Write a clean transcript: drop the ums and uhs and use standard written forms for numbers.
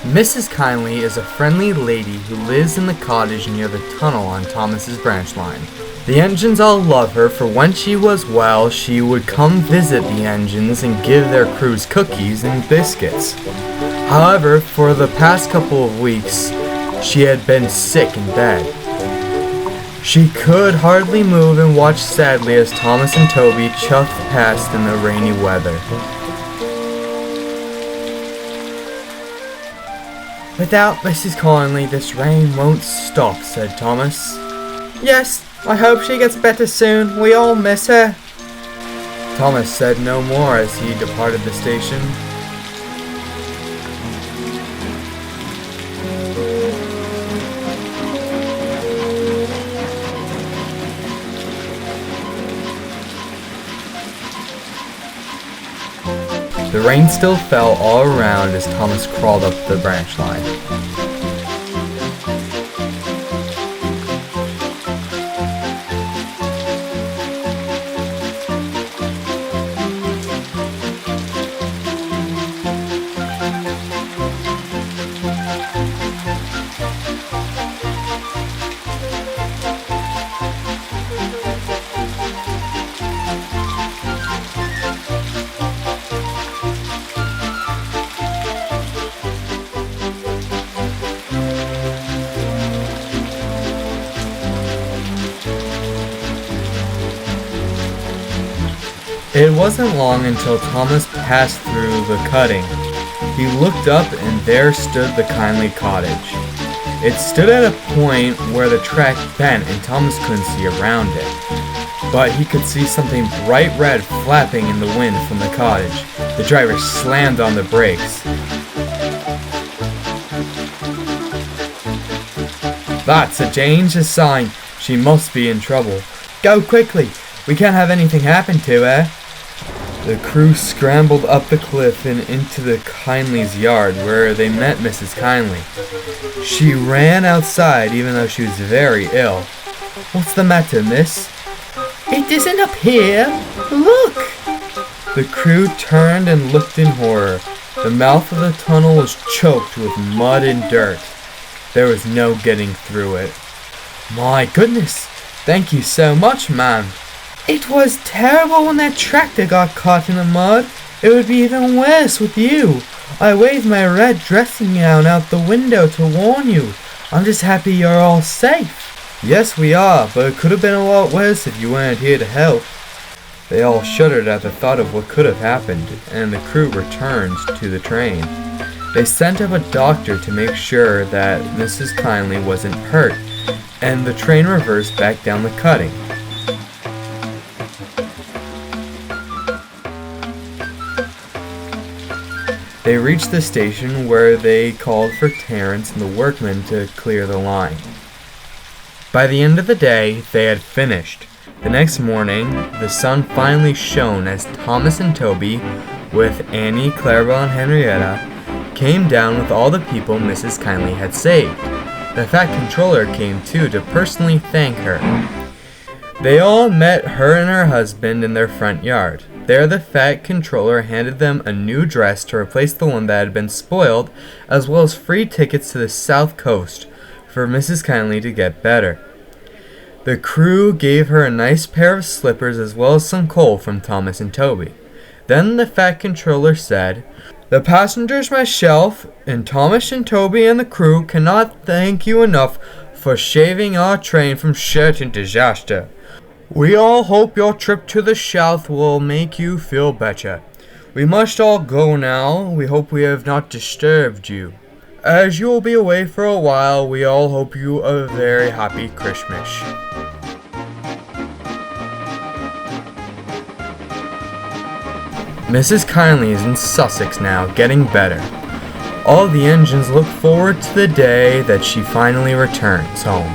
Mrs. Kyndley is a friendly lady who lives in the cottage near the tunnel on Thomas's branch line. The engines all love her, for when she was well, she would come visit the engines and give their crews cookies and biscuits. However, for the past couple of weeks, she had been sick in bed. She could hardly move and watched sadly as Thomas and Toby chuffed past in the rainy weather. "Without Mrs. Kyndley, this rain won't stop," said Thomas. "Yes, I hope she gets better soon. We all miss her." Thomas said no more as he departed the station. The rain still fell all around as Thomas crawled up the branch line. It wasn't long until Thomas passed through the cutting. He looked up and there stood the Kyndley cottage. It stood at a point where the track bent and Thomas couldn't see around it. But he could see something bright red flapping in the wind from the cottage. The driver slammed on the brakes. "That's a dangerous sign. She must be in trouble. Go quickly. We can't have anything happen to her." The crew scrambled up the cliff and into the Kyndley's yard, where they met Mrs. Kyndley. She ran outside even though she was very ill. "What's the matter, miss?" "It isn't up here. Look!" The crew turned and looked in horror. The mouth of the tunnel was choked with mud and dirt. There was no getting through it. "My goodness! Thank you so much, ma'am." "It was terrible when that tractor got caught in the mud. It would be even worse with you. I waved my red dressing gown out the window to warn you. I'm just happy you're all safe." "Yes, we are, but it could have been a lot worse if you weren't here to help." They all shuddered at the thought of what could have happened, and the crew returned to the train. They sent up a doctor to make sure that Mrs. Kyndley wasn't hurt, and the train reversed back down the cutting. They reached the station where they called for Terence and the workmen to clear the line. By the end of the day, they had finished. The next morning, the sun finally shone as Thomas and Toby, with Annie, Clarabelle, and Henrietta, came down with all the people Mrs. Kyndley had saved. The Fat Controller came too to personally thank her. They all met her and her husband in their front yard. There the Fat Controller handed them a new dress to replace the one that had been spoiled, as well as free tickets to the South Coast for Mrs. Kyndley to get better. The crew gave her a nice pair of slippers as well as some coal from Thomas and Toby. Then the Fat Controller said, "The passengers myself, and Thomas and Toby and the crew cannot thank you enough for saving our train from certain disaster. We all hope your trip to the south will make you feel better. We must all go now. We hope we have not disturbed you. As you will be away for a while, we all hope you a very happy Christmas." Mrs. Kyndley is in Sussex now, getting better. All the engines look forward to the day that she finally returns home.